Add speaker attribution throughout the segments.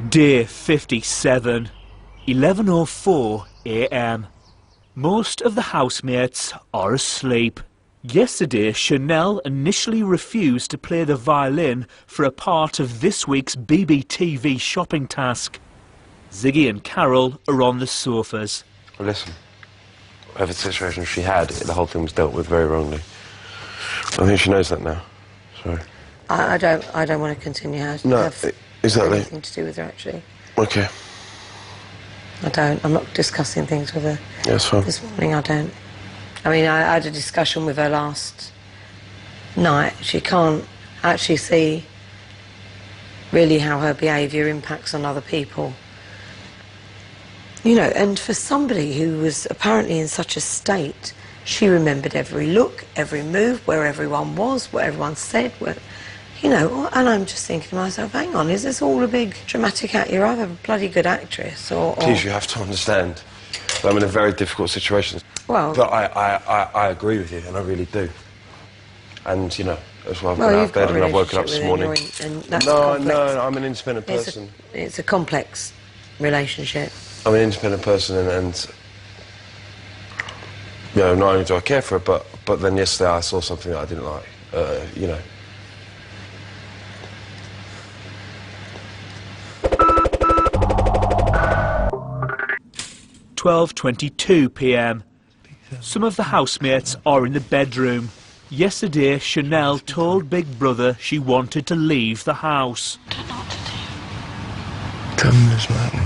Speaker 1: Day 57, 11:04 a.m. Most of the housemates are asleep. Yesterday, Chanel initially refused to play the violin for a part of this week's BBTV shopping task. Ziggy and Carol are on the sofas.
Speaker 2: Well, listen, whatever situation she had, the whole thing was dealt with very wrongly. I think she knows that now. Sorry.
Speaker 3: I don't want to continue having anything to do with her, actually.
Speaker 2: Okay.
Speaker 3: I don't. I'm not discussing things with her.
Speaker 2: Yeah, that's fine.
Speaker 3: This morning, I don't. I mean, I had a discussion with her last night. She can't actually see really how her behaviour impacts on other people. You know, and for somebody who was apparently in such a state, she remembered every look, every move, where everyone was, what everyone said, you know, and I'm just thinking to myself, hang on, is this all a big dramatic act? You're either a bloody good actress or...
Speaker 2: Please, you have to understand that I'm in a very difficult situation.
Speaker 3: Well...
Speaker 2: But I agree with you, and I really do. And, you know, that's why I've been out of bed and I've woken up this morning. No, I'm an independent person.
Speaker 3: It's a complex relationship.
Speaker 2: I'm an independent person and you know, not only do I care for her, but then yesterday I saw something that I didn't like, you know.
Speaker 1: (12:22 p.m. Some of the housemates are in the bedroom. Yesterday, Chanel told Big Brother she wanted to leave the house.
Speaker 4: I don't know what to do.
Speaker 5: Tell me this, Martin.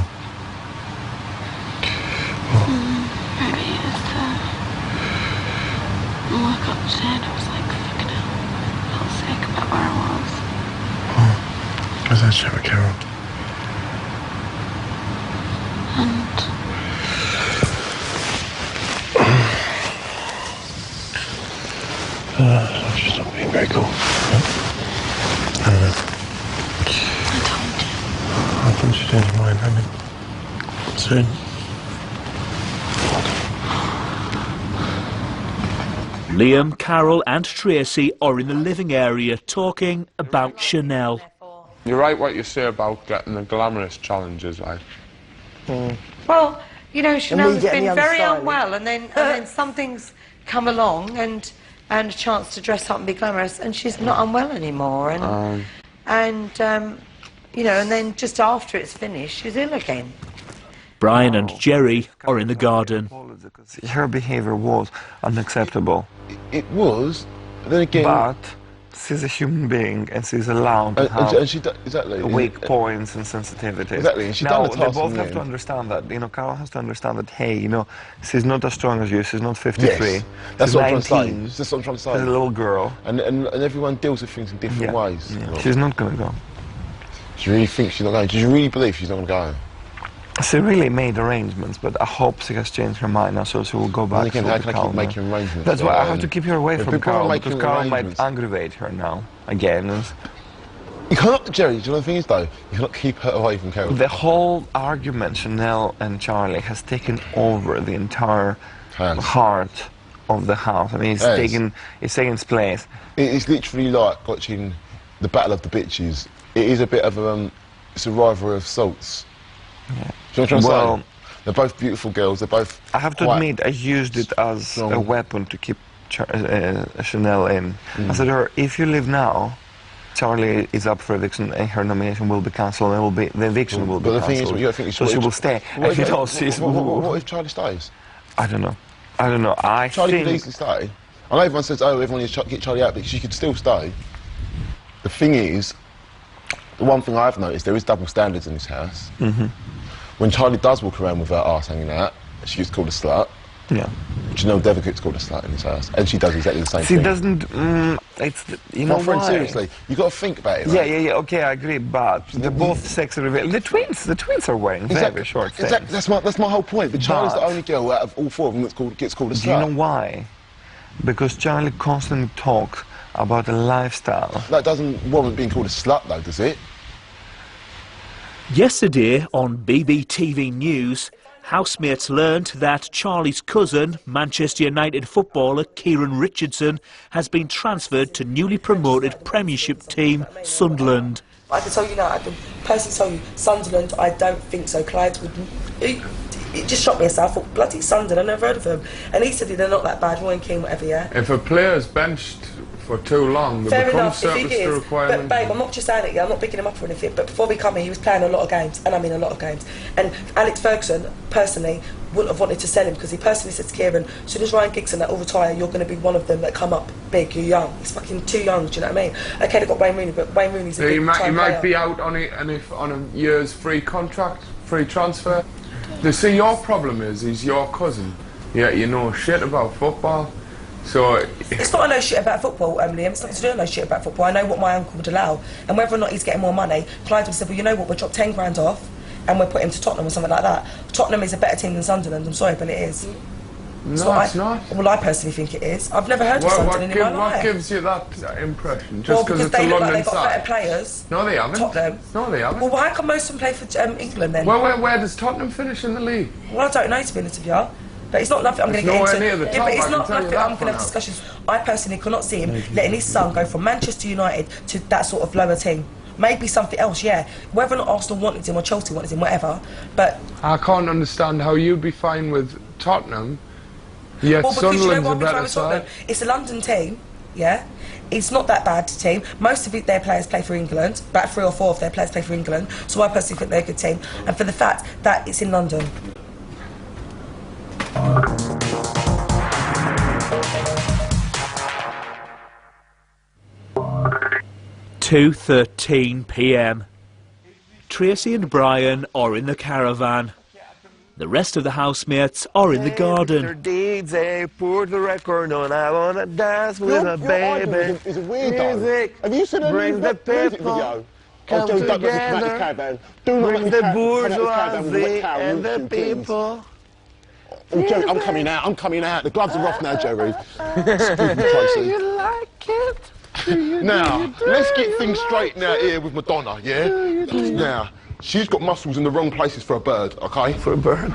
Speaker 4: Maybe it's I woke up today and I was like, fucking hell. I felt sick about where I was.
Speaker 5: Oh, how's that chat with Carol?
Speaker 4: And
Speaker 5: she's not being very cool.
Speaker 4: I told you.
Speaker 5: I think she changed her mind, I mean, soon.
Speaker 1: Liam, Carol and Tracy are in the living area talking about Chanel.
Speaker 6: You're right what you say about getting the glamorous challenges, like.
Speaker 3: Well, you know, Chanel's been very unwell, and then something's come along, and a chance to dress up and be glamorous, and she's not unwell anymore, and you know, and then just after it's finished, she's ill again.
Speaker 1: Brian and Jerry are in the garden.
Speaker 5: Her behaviour was unacceptable.
Speaker 2: It was, but then again...
Speaker 5: But she's a human being and she's allowed to have
Speaker 2: exactly.
Speaker 5: weak points and sensitivities.
Speaker 2: Exactly, and she
Speaker 5: now,
Speaker 2: done the task
Speaker 5: they both have to understand that, you know, Carol has to understand that, hey, you know, she's not as strong as you, she's not 53.
Speaker 2: Yes, that's what I'm trying to say.
Speaker 5: That's what I'm trying to say. She's a little girl.
Speaker 2: And everyone deals with things in different ways.
Speaker 5: Yeah. She's not going to go.
Speaker 2: Do you really think she's not going? Do you really believe she's not going to go?
Speaker 5: She really made arrangements, but I hope she has changed her mind now, so she will go back.
Speaker 2: How can I keep making arrangements?
Speaker 5: That's why I have to keep her away from Carol, because Carol might aggravate her now, again.
Speaker 2: You can't, Jerry, do you know the thing is, though? You cannot keep her away from Carol.
Speaker 5: The whole argument, Chanel and Charlie, has taken over the entire heart of the house. I mean, it's taken its place.
Speaker 2: It's literally like watching the Battle of the Bitches. It is a bit of a rivalry of sorts.
Speaker 5: Yeah.
Speaker 2: Do you know what I'm saying? They're both beautiful girls, they're both...
Speaker 5: I have to admit, I used it as a weapon to keep Chanel in. I said to her, if you leave now, Charlie is up for eviction and her nomination will be cancelled and the eviction will be cancelled. But the thing is, you don't think so she will stay.
Speaker 2: What if Charlie stays?
Speaker 5: I don't know.
Speaker 2: Charlie could easily stay. I know everyone says, oh, everyone needs to get Charlie out, but she could still stay. The thing is, the one thing I've noticed, there is double standards in this house. When Charlie does walk around with her arse hanging out, she gets called a slut.
Speaker 5: Yeah.
Speaker 2: Chanel Dever gets called a slut in this house, and she does exactly the same thing.
Speaker 5: She doesn't. You know why?
Speaker 2: Seriously, you got to think about it.
Speaker 5: Yeah. Okay, I agree, but they're both sexy reveal. The twins are wearing very short things.
Speaker 2: Exactly. That's my whole point. But Charlie's the only girl out of all four of them that gets called a slut.
Speaker 5: Do you know why? Because Charlie constantly talks about a lifestyle.
Speaker 2: That doesn't warrant being called a slut, though, does it?
Speaker 1: Yesterday on BBTV News, housemates learned that Charlie's cousin, Manchester United footballer Kieran Richardson, has been transferred to newly promoted Premiership team Sunderland.
Speaker 7: I can tell you now, I can personally tell you, Sunderland, I don't think so. Clyde would... It just shocked me as I thought, bloody Sunderland, I never heard of them. And he said they're not that bad, Roy and Keane, whatever, yeah?
Speaker 6: If a player's benched for too long, there becomes surplus to requirement.
Speaker 7: But babe, I'm not just saying it, yeah, I'm not picking him up or anything, but before we come here, he was playing a lot of games, and I mean a lot of games. And Alex Ferguson, personally, wouldn't have wanted to sell him because he personally said to Kieran, as soon as Ryan Giggs and that all retire, you're going to be one of them that come up big, you're young. He's fucking too young, do you know what I mean? Okay, they've got Wayne Rooney, but Wayne Rooney's a big time player.
Speaker 6: He might be out on a year's free contract, free transfer. You see, your problem is he's your cousin, yet you know shit about football. So
Speaker 7: it's not I know shit about football, Liam. It's nothing to do with I know shit about football. I know what my uncle would allow, and whether or not he's getting more money. Clyde would have said, well, you know what, we'll drop 10 grand off, and we'll put him to Tottenham or something like that. Tottenham is a better team than Sunderland. I'm sorry, but it is.
Speaker 6: No, it's not.
Speaker 7: Well, I personally think it is. I've never heard of Sunderland in my life.
Speaker 6: What gives you that impression?
Speaker 7: Well,
Speaker 6: Just
Speaker 7: because
Speaker 6: it's a
Speaker 7: they look like
Speaker 6: London
Speaker 7: they've got better players.
Speaker 6: No, they haven't.
Speaker 7: Tottenham.
Speaker 6: No, they haven't.
Speaker 7: Well, why come most of them play for England then?
Speaker 6: Well, where does Tottenham finish in the league?
Speaker 7: Well, I don't know, to be honest with you. But it's not nothing I'm going to get into.
Speaker 6: Near the top,
Speaker 7: but it's not nothing I'm going to have
Speaker 6: now.
Speaker 7: discussions. I personally could not see him letting his son go from Manchester United to that sort of lower team. Maybe something else, yeah. Whether or not Arsenal wanted him or Chelsea wanted him, whatever. But
Speaker 6: I can't understand how you'd be fine with Tottenham, yet Sunderland's a better side.
Speaker 7: It's a London team, yeah. It's not that bad team. Most of their players play for England. About 3 or 4 of their players play for England. So I personally think they're a good team. And for the fact that it's in London.
Speaker 1: 2:13 p.m. Tracy and Brian are in the caravan. The rest of the housemates are in the garden.
Speaker 5: DJ, put the record on. I wanna dance with a baby.
Speaker 2: Is a weirdo.
Speaker 5: Music.
Speaker 2: Have you seen a
Speaker 5: Bring the
Speaker 2: music
Speaker 5: people.
Speaker 2: video?
Speaker 5: Come together. Bring the bourgeoisie and the people.
Speaker 2: Oh, Jerry, I'm coming out. The gloves are off now, Jerry. Excuse me, Tracy.
Speaker 5: You like it?
Speaker 2: Now, let's get things straight now here with Madonna, yeah? Now, she's got muscles in the wrong places for a bird, okay?
Speaker 5: For a bird?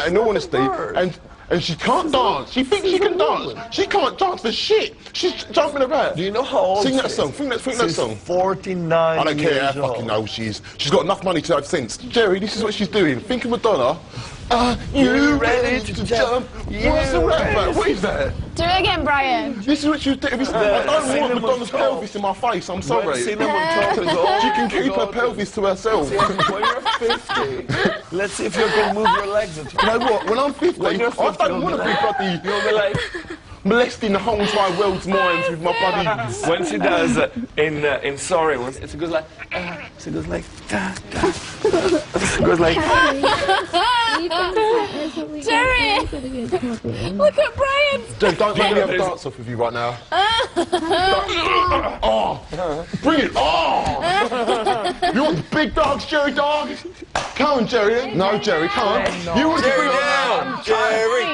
Speaker 2: In all honesty, and she can't dance. She thinks she can dance. She can't dance for shit. She's jumping about.
Speaker 5: Do you know how old
Speaker 2: Sing that
Speaker 5: she
Speaker 2: song.
Speaker 5: is?
Speaker 2: Sing that song.
Speaker 5: 49
Speaker 2: I don't care
Speaker 5: years
Speaker 2: how fucking
Speaker 5: old.
Speaker 2: old she is. She's got enough money to have sense. Jerry, this is what she's doing. Think of Madonna. You ready to jump? What's all that about? What is that?
Speaker 8: Do it again, Brian.
Speaker 2: This is what she's doing. I don't want Madonna's pelvis in my face. I'm sorry. She can keep her pelvis to herself.
Speaker 5: When you're 50, let's see if you can move your legs at all.
Speaker 2: You know what? When I'm 50, I don't want to be bloody...
Speaker 5: You'll be like...
Speaker 2: molesting the whole entire world's minds with my bloody...
Speaker 5: When she does in Sorry, it goes like... she goes like... Da, da. It goes like...
Speaker 8: Jerry! Look at Brian!
Speaker 2: Don't let me have a dance off with you right now. Oh! Bring it! Oh! You want the big dogs, Jerry dog? Come on, Jerry. No, Jerry, come on. You want to bring it down?
Speaker 8: Jerry!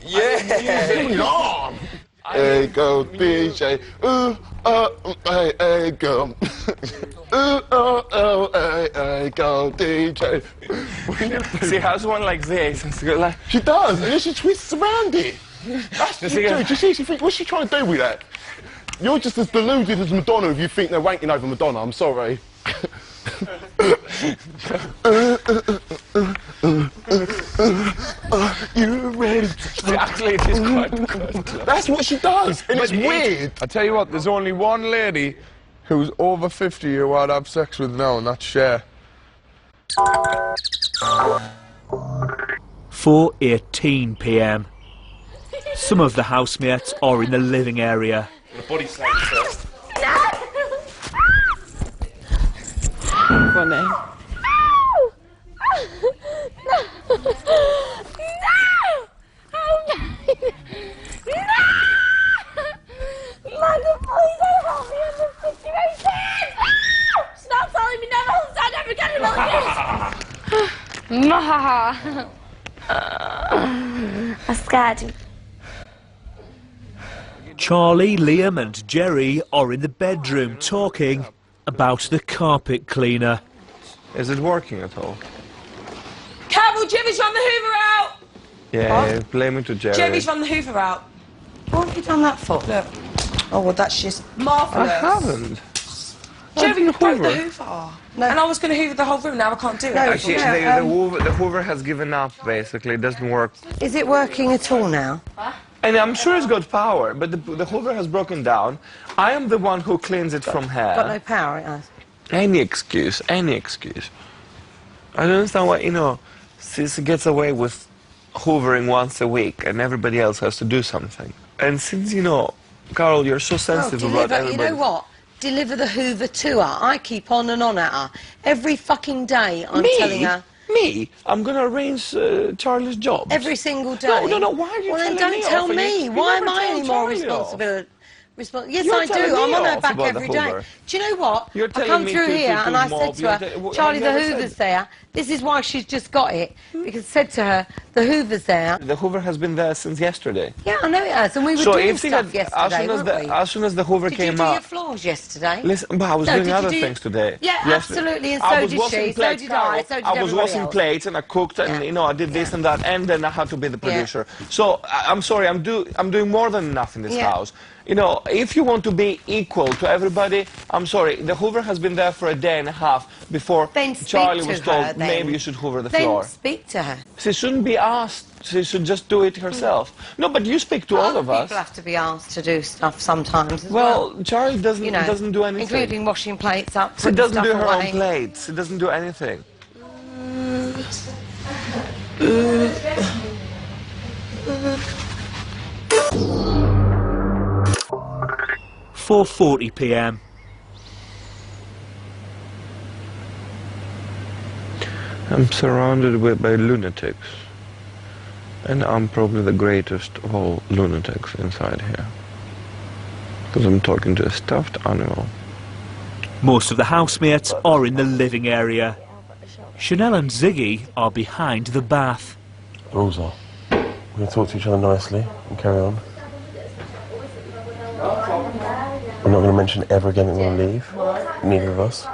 Speaker 2: Yeah. Bring it on. Hey, go, DJ. Hey, go. Hey, go, DJ.
Speaker 5: She has one like this. And she goes like...
Speaker 2: She does, and then she twists around it. That's the truth. Do you see? She thinks, what's she trying to do with that? You're just as deluded as Madonna if you think they're wanking over Madonna. I'm sorry. You ready?
Speaker 5: Actually, it is quite good.
Speaker 2: That's what she does, and it's weird.
Speaker 6: I tell you what, there's only one lady who's over 50 who I'd have sex with now, and that's Cher.
Speaker 1: 4:18 p.m. Some of the housemates are in the living area.
Speaker 5: The body slam first.
Speaker 8: Funny. No! No! Oh no! No! Michael, please don't help me in this situation! No! Stop telling me never hold on, never get it like this! I'm scared.
Speaker 1: Charlie, Liam and Jerry are in the bedroom talking about the carpet cleaner.
Speaker 5: Is it working at all?
Speaker 7: Carol, Jimmy's run the Hoover out!
Speaker 5: Yeah, blame it to Jerry.
Speaker 7: Jimmy's run the Hoover out.
Speaker 3: What have you done that for?
Speaker 7: Look. Oh, well, that's just marvellous.
Speaker 5: I haven't.
Speaker 7: Jerry, you broke the
Speaker 5: Hoover.
Speaker 7: Hoover. No. And I was going to Hoover the whole room, now I can't do it.
Speaker 5: Actually, the Hoover has given up, basically. It doesn't work.
Speaker 3: Is it working at all now?
Speaker 5: And I'm sure it's got power, but the Hoover has broken down. I am the one who cleans it from hair.
Speaker 3: Got no power, it has.
Speaker 5: Any excuse, any excuse. I don't understand why, you know, Sis gets away with hoovering once a week and everybody else has to do something. And since, you know, Carol, you're so sensitive about everybody.
Speaker 3: You know what? Deliver the Hoover to her. I keep on and on at her. Every fucking day I'm telling her.
Speaker 5: Me? I'm going to arrange Charlie's job.
Speaker 3: Every single day?
Speaker 5: No, why are you telling me?
Speaker 3: Well, then don't tell me. Why am I any more responsible? Yes, I do. I'm on her back every day. Do you know what? I come through here and I said to her, Charlie, the Hoover's there. This is why she's just got it. Because I said to her, the Hoover's there.
Speaker 5: The Hoover has been there since yesterday.
Speaker 3: Yeah, I know it has. And we were doing stuff yesterday,
Speaker 5: as soon as the Hoover came
Speaker 3: Did you do
Speaker 5: up...
Speaker 3: your floors yesterday?
Speaker 5: Listen, but I was doing other things today.
Speaker 3: Yeah, absolutely, and so did she, so did I, so did
Speaker 5: I was washing
Speaker 3: else.
Speaker 5: plates and I cooked and, you know, I did this and that, and then I had to be the producer. So, I'm sorry, I'm doing more than enough in this house. You know, if you want to be equal to everybody, I'm sorry, the Hoover has been there for a day and a half before Charlie was told maybe you should Hoover the floor.
Speaker 3: Then speak to her.
Speaker 5: She shouldn't be asked, she should just do it herself. No, but you speak to all of us.
Speaker 3: People have to be asked to do stuff sometimes as
Speaker 5: well. Charlie doesn't,
Speaker 3: you know,
Speaker 5: doesn't do anything.
Speaker 3: Including washing plates up,
Speaker 5: She doesn't do her
Speaker 3: away.
Speaker 5: own plates, she doesn't do anything.
Speaker 1: 4:40 p.m.
Speaker 5: I'm surrounded by lunatics. And I'm probably the greatest of all lunatics inside here. Because I'm talking to a stuffed animal.
Speaker 1: Most of the housemates are in the living area. Chanel and Ziggy are behind the bath.
Speaker 9: Rules are. We're going to talk to each other nicely and carry on. We're not going to mention ever again that we're going to leave. Neither of us.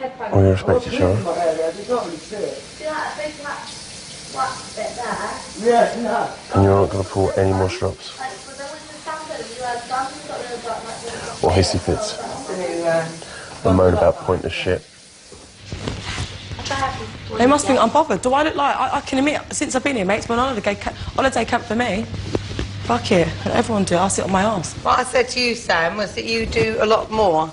Speaker 9: We're going to respect each other. And you're not going to pull any more strops. Or hissy fits. And moan about pointless shit.
Speaker 7: They must think I'm bothered. Do I look like... I can admit, since I've been here, mate, it's been on holiday camp for me. Fuck it. Everyone do it. I sit on my arse.
Speaker 3: What I said to you, Sam, was that you do a lot more.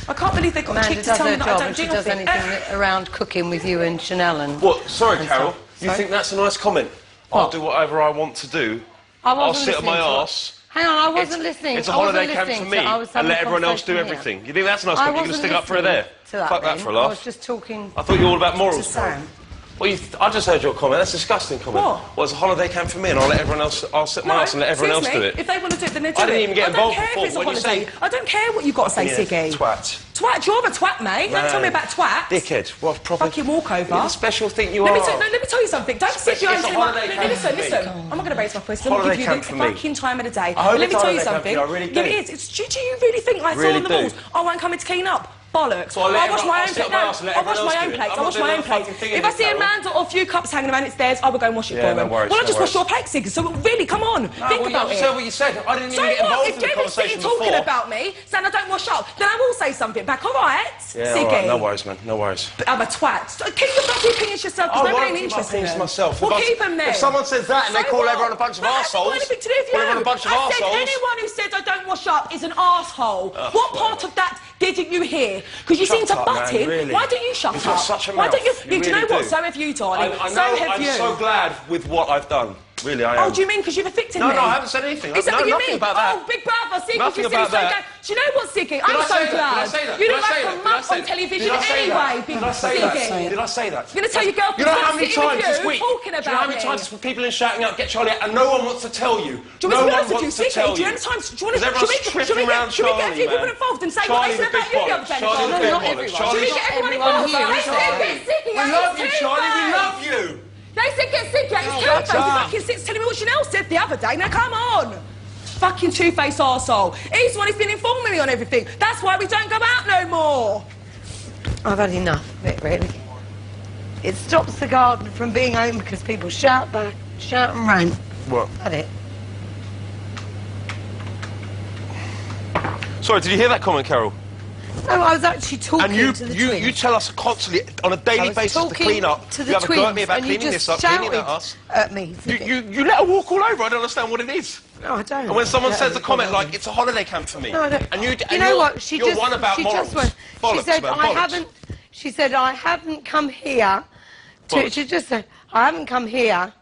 Speaker 7: I can't believe they got the cheek to tell me that I don't do
Speaker 3: does anything around cooking with you and Chanel and...
Speaker 9: What? Sorry, Carol.
Speaker 3: Stuff.
Speaker 9: You think that's a nice comment?
Speaker 3: What?
Speaker 9: I'll do whatever I want to do. I'll sit on my arse.
Speaker 3: Hang on, I wasn't listening.
Speaker 9: It's a holiday camp for me, and let everyone else do everything. You think that's a nice comment? You're going to stick up for her there? Fuck that for a laugh.
Speaker 3: I was just talking...
Speaker 9: I thought you were all about morals.
Speaker 3: To Sam.
Speaker 9: Well, I just heard your comment. That's a disgusting comment.
Speaker 7: What?
Speaker 9: Well, it's a holiday camp for me, and I'll let everyone else... I'll sit my ass and let everyone else do it.
Speaker 7: If they want to do it, then they do it.
Speaker 9: I didn't even get involved
Speaker 7: before.
Speaker 9: when you say...
Speaker 7: I don't care what you've got to say, Siggy.
Speaker 9: Twat.
Speaker 7: Twat? You're a twat, mate. Don't tell me about twat.
Speaker 9: Dickhead. What proper...
Speaker 7: Fucking walkover.
Speaker 9: You're the special thing you are.
Speaker 7: Let me tell you something. Don't sit behind
Speaker 9: It's a holiday camp for me.
Speaker 7: Listen. I'm not going to raise my voice. I'm
Speaker 9: Holiday
Speaker 7: going to
Speaker 9: camp
Speaker 7: give
Speaker 9: for
Speaker 7: you the
Speaker 9: me.
Speaker 7: fucking time of the day.
Speaker 9: I hope
Speaker 7: Let me
Speaker 9: it's
Speaker 7: tell you
Speaker 9: holiday camp for
Speaker 7: something.
Speaker 9: you, I really do.
Speaker 7: Yeah, it is. Do you really think I saw on the walls? I won't come in to clean up. Bollocks.
Speaker 9: So
Speaker 7: I wash my own plates. I wash my own plates. I wash my own plates. If I see a man or a few cups hanging around its stairs, I will go and wash it for him. Well, I just wash your plates, Siggy. So really, come on. Think about it.
Speaker 9: So what you said. I didn't even get involved in the conversation before.
Speaker 7: If Jamie's talking about me, saying I don't wash up, then I will say something back. All right,
Speaker 9: yeah,
Speaker 7: Siggy.
Speaker 9: all right. No worries, man. No worries.
Speaker 7: I'm a twat. Keep your fucking opinions yourself, because nobody ain't interested in them.
Speaker 9: Myself.
Speaker 7: Well, keep them there.
Speaker 9: If someone says that and they call everyone a bunch of arseholes...
Speaker 7: Anything to do with you.
Speaker 9: Everyone a bunch of
Speaker 7: I said
Speaker 9: arseholes.
Speaker 7: anyone who says I don't wash up is an arsehole. What part of that didn't you hear? Because you seem to butt in.
Speaker 9: Really?
Speaker 7: Why don't you shut
Speaker 9: You've
Speaker 7: up?
Speaker 9: got such a
Speaker 7: Why
Speaker 9: mouth.
Speaker 7: don't you?
Speaker 9: You
Speaker 7: Do you know
Speaker 9: really
Speaker 7: what?
Speaker 9: do.
Speaker 7: So have you, darling.
Speaker 9: I
Speaker 7: So
Speaker 9: know,
Speaker 7: have you.
Speaker 9: I'm so glad with what I've done. Really, I am.
Speaker 7: Oh, do you mean because you've affected me?
Speaker 9: No, I haven't said anything.
Speaker 7: Is that what you
Speaker 9: nothing
Speaker 7: mean?
Speaker 9: about that.
Speaker 7: Oh, big brother, Siggy,
Speaker 9: Nothing
Speaker 7: you seem
Speaker 9: about
Speaker 7: so
Speaker 9: that.
Speaker 7: glad. Do you know what, Siggy? I'm so glad. You look like a month on television anyway, big Siggy.
Speaker 9: Did I say that?
Speaker 7: You're going to tell your girlfriend
Speaker 9: you know how many
Speaker 7: sitting
Speaker 9: times
Speaker 7: with
Speaker 9: this
Speaker 7: you
Speaker 9: week?
Speaker 7: talking about
Speaker 9: Do you know how many
Speaker 7: me?
Speaker 9: times people are shouting out, get Charlie out, and no one wants to tell you?
Speaker 7: Do you want me to tell you? Do you want to get people involved and say what they said about you the other day?
Speaker 9: Charlie,
Speaker 7: not everyone. Should we get everyone involved?
Speaker 9: We love you, Charlie, we love you.
Speaker 7: They said get Siggy out his two-face. He fucking sits telling me what Chanel said the other day. Now come on. Fucking two-face arsehole. He's the one who's been informing me on everything. That's why we don't go out no more.
Speaker 3: I've had enough of it, really. It stops the garden from being open because people shout back, shout and rant.
Speaker 9: What?
Speaker 3: Had it.
Speaker 9: Sorry, did you hear that comment, Carol?
Speaker 3: No, I was actually talking
Speaker 9: and you,
Speaker 3: to the
Speaker 9: you,
Speaker 3: twins.
Speaker 9: you tell us constantly, on a daily basis, to clean up.
Speaker 3: To the
Speaker 9: you have a go at me
Speaker 3: twins,
Speaker 9: about
Speaker 3: and you
Speaker 9: cleaning
Speaker 3: just
Speaker 9: this up, cleaning at us.
Speaker 3: at me.
Speaker 9: You let her walk all over. I don't understand what it is.
Speaker 3: No, I don't.
Speaker 9: And when someone says a comment like, it's a holiday camp for me.
Speaker 3: No, I don't.
Speaker 9: And you
Speaker 3: know what? She
Speaker 9: you're
Speaker 3: just,
Speaker 9: one about
Speaker 3: she
Speaker 9: morals.
Speaker 3: just went.
Speaker 9: Bollocks,
Speaker 3: she said,
Speaker 9: man,
Speaker 3: I
Speaker 9: bollocks.
Speaker 3: haven't. She said, I haven't come here. She just said, I haven't come here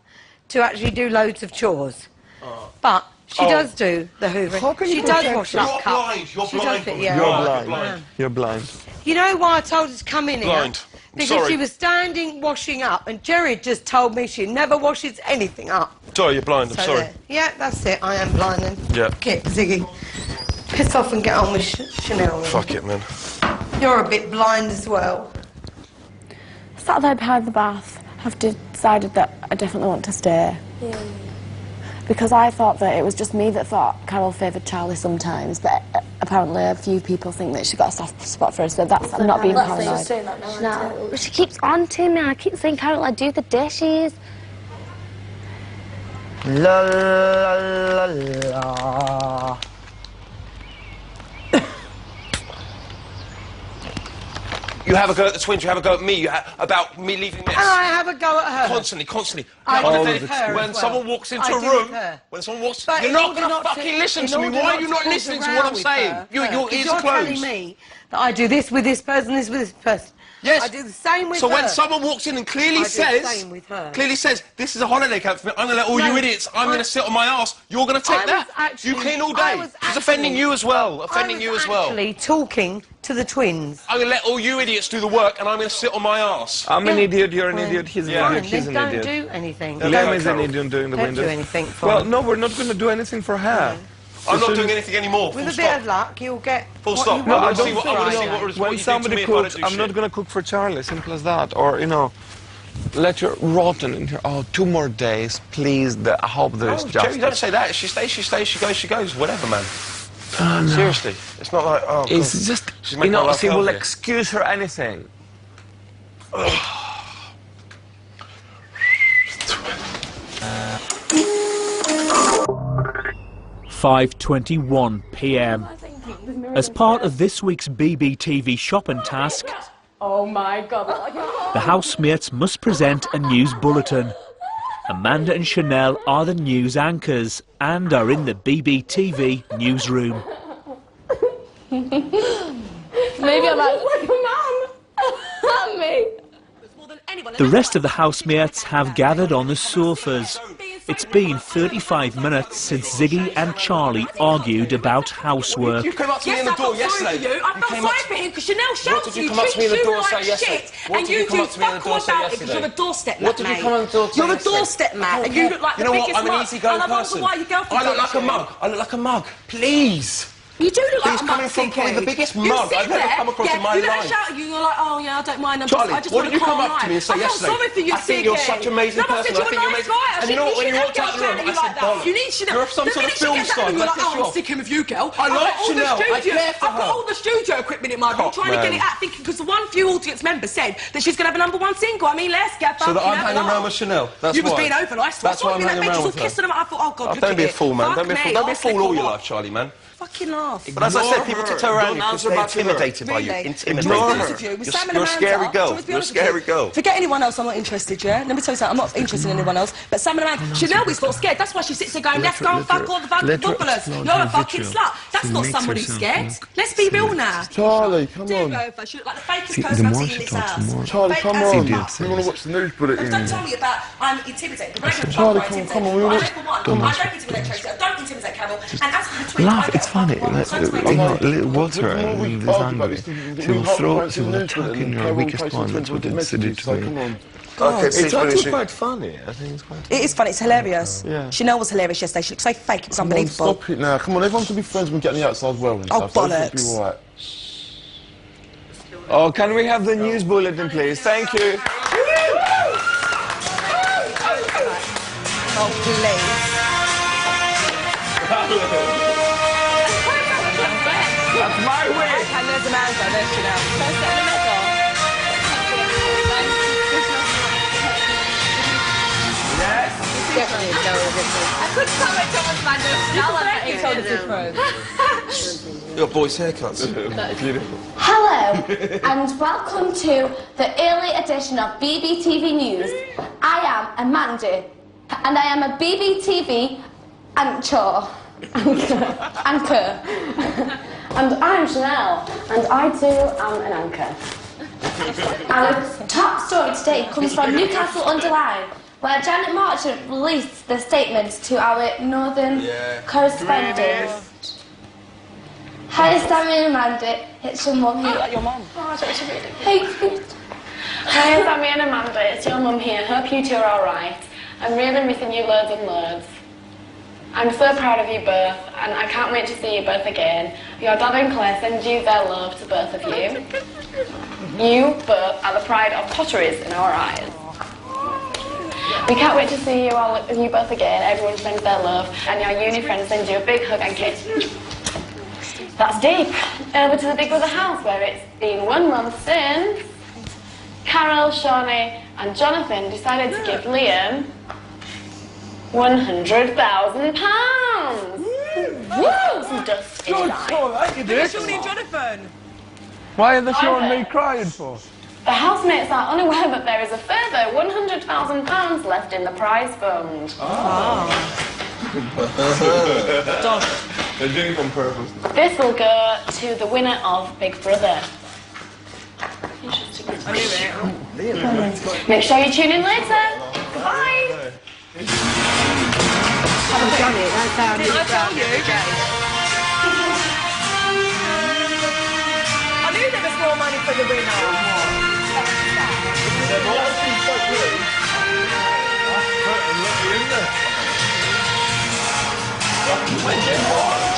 Speaker 3: to actually do loads of chores. But she does do the hoovering. She does wash up cups.
Speaker 9: You're blind.
Speaker 3: You're
Speaker 5: blind. You're blind.
Speaker 3: You know why I told her to come in here?
Speaker 9: Blind.
Speaker 3: Because she was standing washing up, and Jerry just told me she never washes anything up.
Speaker 9: Sorry, you're blind. I'm
Speaker 3: So
Speaker 9: sorry.
Speaker 3: there. Yeah, that's it. I am blind then.
Speaker 9: Yeah.
Speaker 3: Get Ziggy. Piss off and get on with Chanel.
Speaker 9: Fuck it, man.
Speaker 3: You're a bit blind as well.
Speaker 4: Sat there behind the bath, have decided that I definitely want to stay. Yeah. Because I thought that it was just me that thought Carol favoured Charlie sometimes, but apparently a few people think that she got a soft spot for her, so that's I'm not being paranoid.
Speaker 8: No, she keeps on to me. I keep saying, Carol, I do the dishes.
Speaker 10: La la la la.
Speaker 9: You have a go at the twins, you have a go at me, about me leaving this.
Speaker 3: And I have a go at her.
Speaker 9: Constantly.
Speaker 3: I
Speaker 9: On
Speaker 3: do
Speaker 9: a day,
Speaker 3: with her
Speaker 9: when
Speaker 3: as
Speaker 9: someone
Speaker 3: well.
Speaker 9: walks into
Speaker 3: I
Speaker 9: a
Speaker 3: do with
Speaker 9: room,
Speaker 3: her.
Speaker 9: when someone walks,
Speaker 3: But
Speaker 9: you're
Speaker 3: in
Speaker 9: not
Speaker 3: order
Speaker 9: going to
Speaker 3: not
Speaker 9: fucking listen to
Speaker 3: in
Speaker 9: me.
Speaker 3: order
Speaker 9: Why
Speaker 3: not
Speaker 9: are you not
Speaker 3: cause
Speaker 9: listening
Speaker 3: a
Speaker 9: to what
Speaker 3: row
Speaker 9: I'm
Speaker 3: with
Speaker 9: saying?
Speaker 3: her,
Speaker 9: Your ears
Speaker 3: you're
Speaker 9: are closed.
Speaker 3: telling me that I do this with this person, this with this person.
Speaker 9: Yes.
Speaker 3: I do the same with her.
Speaker 9: So when someone walks in and clearly
Speaker 3: I do the
Speaker 9: says,
Speaker 3: same with her.
Speaker 9: this is a holiday camp for me, I'm going to let all
Speaker 3: No,
Speaker 9: you idiots, I'm going to sit on my arse, you're going to take
Speaker 3: I
Speaker 9: that.
Speaker 3: was actually-
Speaker 9: You clean all
Speaker 3: I
Speaker 9: day.
Speaker 3: was
Speaker 9: She's offending you as well. Offending you as well.
Speaker 3: Actually talking to the twins.
Speaker 9: I'm going to let all you idiots do the work and I'm going to sit on my arse.
Speaker 5: I'm an idiot, you're an idiot, he's an
Speaker 3: Fine,
Speaker 5: idiot, she's
Speaker 3: then
Speaker 5: an
Speaker 3: don't
Speaker 5: idiot.
Speaker 3: do anything.
Speaker 5: Liam is an idiot doing the
Speaker 3: Don't
Speaker 5: windows.
Speaker 3: do anything for
Speaker 5: Well,
Speaker 3: her.
Speaker 5: no, we're not going to do anything for her.
Speaker 9: I'm not doing anything anymore.
Speaker 3: With
Speaker 9: Full
Speaker 3: a
Speaker 9: stop.
Speaker 3: bit of luck, you'll get
Speaker 9: Full
Speaker 3: what
Speaker 9: stop.
Speaker 3: you
Speaker 9: No,
Speaker 3: want.
Speaker 9: I don't think I wanna see what
Speaker 5: When
Speaker 9: you do to
Speaker 5: somebody
Speaker 9: me if I don't
Speaker 5: cooks,
Speaker 9: do
Speaker 5: I'm
Speaker 9: shit.
Speaker 5: not going to cook for Charlie, simple as that. Or, you know, let her rotten in here. Oh, 2 more days, please. I hope there's
Speaker 9: Jerry,
Speaker 5: justice.
Speaker 9: don't say that. If she stays, she stays. She goes, she goes. Whatever, man. Seriously. It's not like, oh,
Speaker 5: It's
Speaker 9: God.
Speaker 5: just,
Speaker 9: She's
Speaker 5: you
Speaker 9: making my
Speaker 5: know,
Speaker 9: life
Speaker 5: she
Speaker 9: hell
Speaker 5: will
Speaker 9: here.
Speaker 5: excuse her anything.
Speaker 1: 5:21 p.m. As part of this week's BBTV shopping task,
Speaker 8: Oh my God.
Speaker 1: the housemates must present a news bulletin. Amanda and Chanel are the news anchors and are in the BBTV newsroom.
Speaker 8: Maybe I'm like, Mum, help me.
Speaker 1: The rest of the housemates have gathered on the sofas. It's been 35 minutes since Ziggy and Charlie argued about housework.
Speaker 9: You came up to me in the door yesterday.
Speaker 11: I felt sorry for him because Chanel shouts
Speaker 9: What did you
Speaker 11: you,
Speaker 9: come up to me in the
Speaker 11: treats
Speaker 9: door
Speaker 11: you
Speaker 9: and say
Speaker 11: like
Speaker 9: yesterday?
Speaker 11: shit,
Speaker 9: What
Speaker 11: and
Speaker 9: did you
Speaker 11: you
Speaker 9: come
Speaker 11: do
Speaker 9: up to me in the
Speaker 11: fuck
Speaker 9: door
Speaker 11: all
Speaker 9: and say
Speaker 11: about it because
Speaker 9: yesterday?
Speaker 11: you're a doorstep,
Speaker 9: What did you
Speaker 11: mate.
Speaker 9: come on the door and say
Speaker 11: You're a
Speaker 9: yesterday?
Speaker 11: doorstep, man, and you look like
Speaker 9: You
Speaker 11: the
Speaker 9: know what?
Speaker 11: biggest
Speaker 9: I'm an
Speaker 11: mug.
Speaker 9: easygoing
Speaker 11: And I
Speaker 9: person.
Speaker 11: wonder why your girlfriend
Speaker 9: I look like a
Speaker 11: does
Speaker 9: mug. I look like a mug. Please.
Speaker 11: You do look
Speaker 9: Please,
Speaker 11: like a
Speaker 9: coming
Speaker 11: mug,
Speaker 9: from probably the
Speaker 11: Sicky.
Speaker 9: biggest
Speaker 11: You
Speaker 9: mug
Speaker 11: sit
Speaker 9: I've ever
Speaker 11: there,
Speaker 9: come across
Speaker 11: yeah,
Speaker 9: in my
Speaker 11: you let her
Speaker 9: life.
Speaker 11: shout at you, you're like, oh yeah, I don't mind.
Speaker 9: Charlie,
Speaker 11: I just
Speaker 9: what
Speaker 11: want
Speaker 9: did you
Speaker 11: a calm
Speaker 9: come up to me and say
Speaker 11: life. I
Speaker 9: yesterday?
Speaker 11: felt sorry for you,
Speaker 9: I think you're
Speaker 11: Sicky.
Speaker 9: such an amazing
Speaker 11: No, but I
Speaker 9: person.
Speaker 11: said
Speaker 9: I think
Speaker 11: you're
Speaker 9: you're
Speaker 11: a nice
Speaker 9: amazing.
Speaker 11: guy.
Speaker 9: And you know what? When you walked out of the room, I said, Bollocks.
Speaker 11: You need Chanel.
Speaker 9: You're some
Speaker 11: The
Speaker 9: sort of
Speaker 11: minute she
Speaker 9: film
Speaker 11: gets out
Speaker 9: star.
Speaker 11: and you're
Speaker 9: Let's
Speaker 11: like,
Speaker 9: get
Speaker 11: oh,
Speaker 9: you
Speaker 11: I'm
Speaker 9: off.
Speaker 11: sick of you, girl.
Speaker 9: I like Chanel. I care for
Speaker 11: I've got
Speaker 9: her.
Speaker 11: all the studio equipment in my room,
Speaker 9: Cock,
Speaker 11: trying to get
Speaker 9: man.
Speaker 11: it out, thinking because the one few audience members said that she's going to have a #1 single. I mean, let's get
Speaker 9: So that I'm
Speaker 11: fucking
Speaker 9: hanging around
Speaker 11: have a
Speaker 9: with
Speaker 11: laugh.
Speaker 9: Chanel. That's
Speaker 11: You was
Speaker 9: why.
Speaker 11: being over nice.
Speaker 9: That's why I'm hanging around with her.
Speaker 11: Kissing them. I thought, oh God,
Speaker 9: Oh,
Speaker 11: look
Speaker 9: don't
Speaker 11: at
Speaker 9: be a
Speaker 11: it.
Speaker 9: fool, man.
Speaker 11: Fuck
Speaker 9: Don't be a
Speaker 11: me,
Speaker 9: fool. Don't be a
Speaker 11: I'll slip
Speaker 9: fool all
Speaker 11: or
Speaker 9: your
Speaker 11: what?
Speaker 9: life, Charlie, man.
Speaker 11: Fucking laugh.
Speaker 9: But as I said, people tiptoe around you
Speaker 5: Don't
Speaker 9: because
Speaker 5: answer
Speaker 9: they're
Speaker 5: back to her.
Speaker 9: intimidated by you.
Speaker 11: Really?
Speaker 9: Intimidated.
Speaker 11: To be honest with you, with Sam and
Speaker 9: You're a
Speaker 11: Amanda,
Speaker 9: scary
Speaker 11: do
Speaker 9: girl.
Speaker 11: you want me to be
Speaker 9: You're a
Speaker 11: honest with you?
Speaker 9: scary girl.
Speaker 11: Forget anyone else, I'm not interested, yeah? Let me tell you something, I'm not interested in anyone else. But Sam and Amanda, Chanel is not scared. That's why she sits there going, let's go and fuck all the fucking
Speaker 5: let her
Speaker 11: footballers.
Speaker 5: explode
Speaker 11: You're a
Speaker 5: her
Speaker 11: fucking
Speaker 5: vitriol.
Speaker 11: slut. That's
Speaker 5: She
Speaker 11: not
Speaker 5: makes
Speaker 11: somebody who's
Speaker 5: herself
Speaker 11: scared.
Speaker 5: look
Speaker 11: Let's be real now.
Speaker 2: Charlie, come
Speaker 11: Do
Speaker 2: on.
Speaker 11: go for she look like the fakest
Speaker 5: See,
Speaker 11: person
Speaker 5: the
Speaker 11: I've
Speaker 5: more
Speaker 11: seen
Speaker 5: she
Speaker 11: in this
Speaker 5: talks, the
Speaker 11: house.
Speaker 5: more-
Speaker 2: Charlie,
Speaker 11: Fake
Speaker 2: come
Speaker 11: as
Speaker 2: on.
Speaker 11: fuck.
Speaker 2: We want to watch the news bulletin.
Speaker 11: Don't tell me about I'm intimidated. The regular
Speaker 2: Charlie,
Speaker 11: fuck, I
Speaker 2: come on,
Speaker 11: intimidate.
Speaker 2: we wanna-
Speaker 11: I never want. I don't intimidate Tracy. I don't intimidate Carol. And as for the tweet,
Speaker 5: Laugh,
Speaker 11: I get
Speaker 5: it's
Speaker 11: a
Speaker 5: funny.
Speaker 11: fucking
Speaker 5: Like,
Speaker 11: one.
Speaker 5: you know, little water
Speaker 2: The more we
Speaker 5: and this
Speaker 2: argue about
Speaker 5: angry.
Speaker 2: this, the
Speaker 5: She will
Speaker 2: more
Speaker 5: throw,
Speaker 2: heartbreak
Speaker 5: she will
Speaker 2: and
Speaker 5: attack
Speaker 2: news
Speaker 5: in your
Speaker 2: bulletin,
Speaker 5: weakest
Speaker 2: Carol
Speaker 5: point. That's what
Speaker 2: Tracy
Speaker 5: it's to do
Speaker 2: messages,
Speaker 5: to
Speaker 2: so
Speaker 5: me.
Speaker 2: come on.
Speaker 9: Okay,
Speaker 5: It's
Speaker 9: please finish
Speaker 5: actually
Speaker 9: it.
Speaker 5: quite funny. I think it's quite
Speaker 11: It is funny, it's hilarious.
Speaker 5: Yeah.
Speaker 11: Chanel was hilarious yesterday. She looked so fake, it was
Speaker 2: Come on,
Speaker 11: unbelievable.
Speaker 2: stop it now. Come on, everyone should be friends when we get on the outside world and
Speaker 11: Oh,
Speaker 2: stuff. So everything
Speaker 11: bollocks.
Speaker 2: will be all right.
Speaker 5: Oh, can we have the news bulletin, please? Thank you.
Speaker 11: Oh, please.
Speaker 5: That's my way.
Speaker 11: And there's Amanda, there's Chanel.
Speaker 5: Yes.
Speaker 3: definitely tell the difference.
Speaker 8: I couldn't tell which one was Amanda. Now I'm not
Speaker 11: You told the difference.
Speaker 12: Your boys' haircuts.
Speaker 8: Hello, and welcome to the early edition of BBTV News. I am Amanda, and I am a BBTV anchor. And I'm Chanel, and I too am an anchor. Our top story today comes from Newcastle-under-Lyme, where Janet Marchant released the statement to our northern correspondent. Hi, Sammy and Amanda. It's your mum here.
Speaker 11: Your mum.
Speaker 8: Hey.
Speaker 4: Hi, Sammy and Amanda. It's your mum here. Hope you two are all right. I'm really missing you loads and loads. I'm so proud of you both, and I can't wait to see you both again. Your dad and Claire send you their love to both of you. You both are the pride of potteries in our eyes. We can't wait to see you both again. Everyone sends their love, and your uni friends send you a big hug and kiss. That's deep. Over to the Big Brother house, where it's been 1 month since Carol, Shawnee, and Jonathan decided to give Liam £100,000. Woo! Some dusty life.
Speaker 11: Shawnee and Jonathan.
Speaker 6: Why are they showing me crying for?
Speaker 4: The housemates are unaware that there is a further £100,000 left in the prize fund.
Speaker 6: They're doing it on purpose.
Speaker 4: This will go to the winner of Big Brother. Interesting. Make sure you tune in later. Goodbye.
Speaker 3: I've done it. That's how
Speaker 11: Didn't I tell you? I knew there was more money for the winner.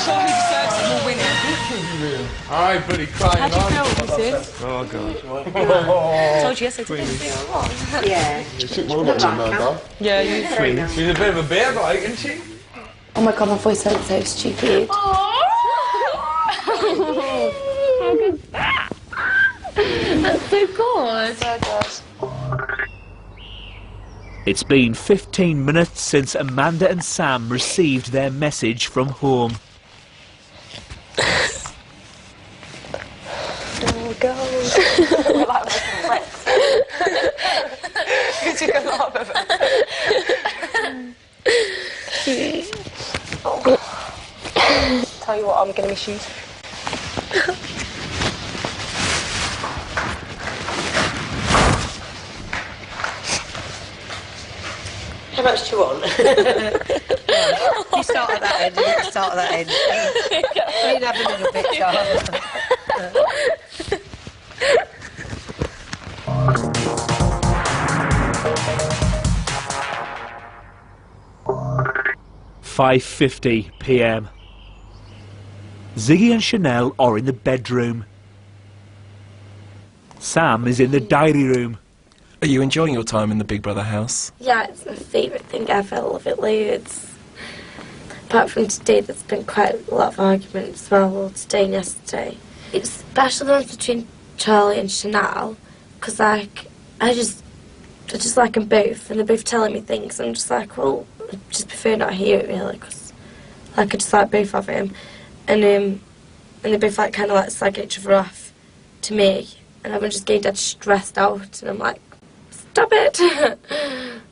Speaker 11: Surely deserves it more winning.
Speaker 6: Alright, buddy, crying on.
Speaker 11: How do you feel, Mrs.?
Speaker 5: Oh, God.
Speaker 11: Told you yesterday.
Speaker 3: Yeah.
Speaker 11: Yeah, you three.
Speaker 6: She's a bit of a bear bite, isn't she?
Speaker 4: Oh my god, my voice sounds so stupid.
Speaker 8: How good is that? That's so good.
Speaker 4: So good.
Speaker 1: It's been 15 minutes since Amanda and Sam received their message from home.
Speaker 4: Oh god. We're like making friends. Because you can laugh at it. Tell you what, I'm gonna miss you.
Speaker 3: How much do you want? You start at that end, you start at that end. You can have a little bit, Charlotte.
Speaker 1: 5:50 p.m. Ziggy and Chanel are in the bedroom. Sam is in the diary room.
Speaker 12: Are you enjoying your time in the Big Brother house?
Speaker 8: Yeah, it's my favourite thing ever. I love it loads. Apart from today, there's been quite a lot of arguments as well, today and yesterday. It's special the ones between Charlie and Chanel, because like, I just like them both, and they're both telling me things. I'm just like, well, I just prefer not hear it really, because like, I just like both of them. And they both like kind of like slagging each other off to me, and I'm just getting dead stressed out, and I'm like, stop it!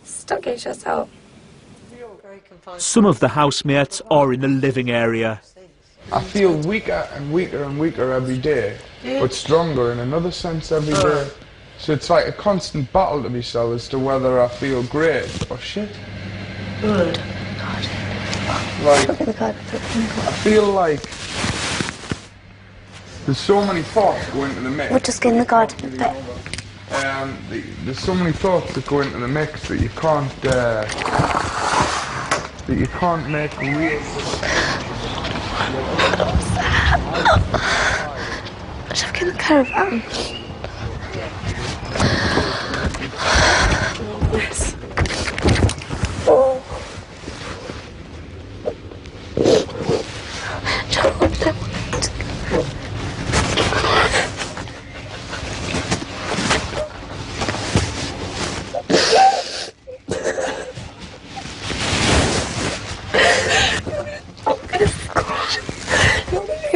Speaker 8: Stop getting stressed out.
Speaker 1: Some of the housemates are in the living area.
Speaker 6: I feel weaker and weaker and weaker every day, but stronger in another sense every day. So it's like a constant battle to myself as to whether I feel great or shit.
Speaker 8: Good.
Speaker 6: Like, I feel like there's so many thoughts that go into the mix.
Speaker 8: We're just getting the garden a bit.
Speaker 6: There's so many thoughts that go into the mix that you can't make real.
Speaker 8: Should we get in the caravan? Yes. Oh.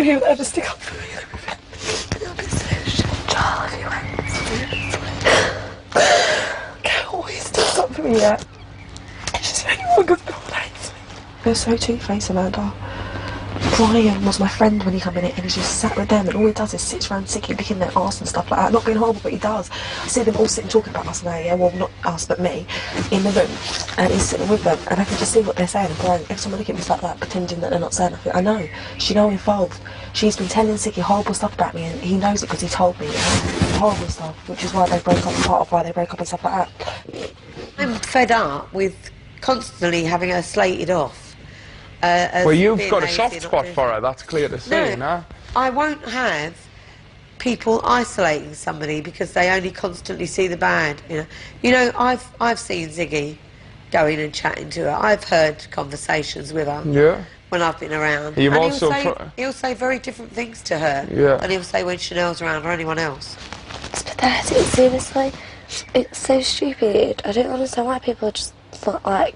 Speaker 7: he would ever stick up for me and everything. I've been so Charlie, you went. Cat always sticks up for me, yeah. She's the only one good nowadays. You're so two-faced, Amanda. Brian was my friend when he came in it, and he just sat with them, and all he does is sits around sicky, licking their arse and stuff like that. Not being horrible, but he does. I see them all sitting talking about us now, yeah, well, not us, but me, in the room, and he's sitting with them, and I can just see what they're saying, and Brian, every time I look at me, it's like that, pretending that they're not saying nothing. I know, she's now involved. She's been telling Sicky horrible stuff about me, and he knows it because he told me, horrible stuff, which is why they broke up, and part of why they broke up and stuff like that.
Speaker 3: I'm fed up with constantly having her slated off.
Speaker 6: Well, you've got a soft spot for her, that's clear to see, no?
Speaker 3: I won't have people isolating somebody because they only constantly see the bad, you know. I've seen Ziggy going and chatting to her. I've heard conversations with her when I've been around.
Speaker 6: You've
Speaker 3: and
Speaker 6: also
Speaker 3: he'll say very different things to her than he'll say when Chanel's around or anyone else.
Speaker 8: It's pathetic, seriously. It's so stupid. I don't understand why people just not like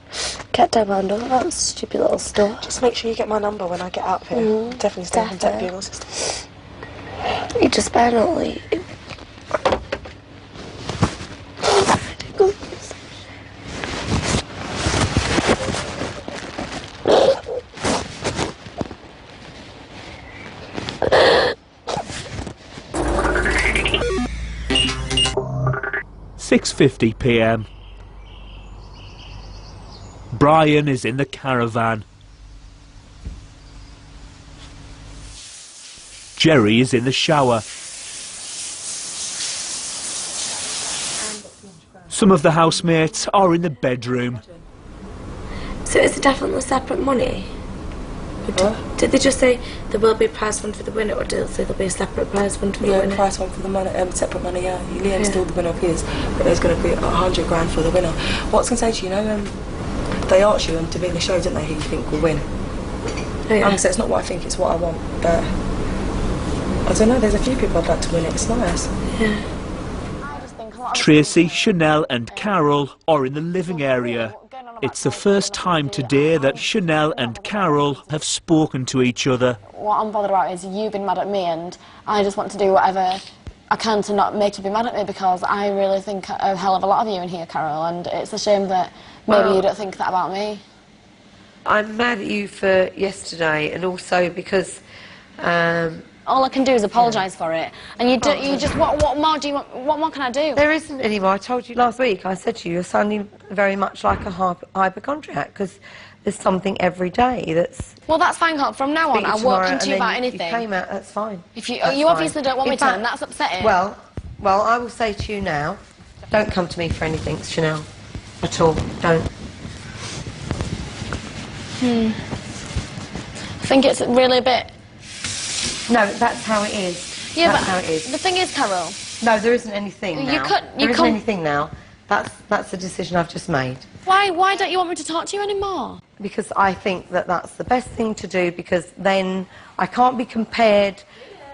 Speaker 8: get down on all that stupid little stuff.
Speaker 7: Just make sure you get my number when I get out of here. Definitely stay in contact with you and your sister.
Speaker 8: You just better not leave.
Speaker 1: "6:50 p.m. Brian is in the caravan. Jerry is in the shower. Some of the housemates are in the bedroom.
Speaker 8: So is it definitely separate money? Did they just say there will be a prize fund for the winner, or did they say there'll be a separate prize fund for the winner?
Speaker 7: Yeah, prize fund for the money, separate money, yeah. Liam's still the winner of his, but there's going to be 100 grand for the winner. What's going to say to you, they asked you to be in the show, didn't they, who you think will win?
Speaker 8: Oh, yeah.
Speaker 7: So it's not what I think, it's what I want, but I don't know, there's a few people I'd like to win it, it's nice.
Speaker 8: Yeah.
Speaker 1: Tracy, Chanel and Carol are in the living area. It's the first time today that Chanel and Carol have spoken to each other.
Speaker 4: What I'm bothered about is you've been mad at me, and I just want to do whatever I can to not make you be mad at me, because I really think a hell of a lot of you in here, Carol, and it's a shame that maybe you don't think that about me.
Speaker 3: I'm mad at you for yesterday, and also because
Speaker 4: all I can do is apologise for it, and you just what more do you want? What more can I do?
Speaker 3: there isn't any more. I told you last week. I said to you, you're sounding very much like a hypochondriac, because there's something every day that's.
Speaker 4: Well, that's fine, Carl. From now on, I won't come to you about anything.
Speaker 3: You came out. That's fine.
Speaker 4: If you obviously don't want me to, and that's upsetting.
Speaker 3: Well, I will say to you now, don't come to me for anything, Chanel, at all. Don't.
Speaker 4: I think it's really a bit.
Speaker 3: No, that's how it is.
Speaker 4: Yeah,
Speaker 3: that's
Speaker 4: but
Speaker 3: how it is.
Speaker 4: The thing is, Carol.
Speaker 3: No, there isn't anything now. There isn't anything now. That's the decision I've just made.
Speaker 4: Why don't you want me to talk to you anymore?
Speaker 3: Because I think that that's the best thing to do, because then I can't be compared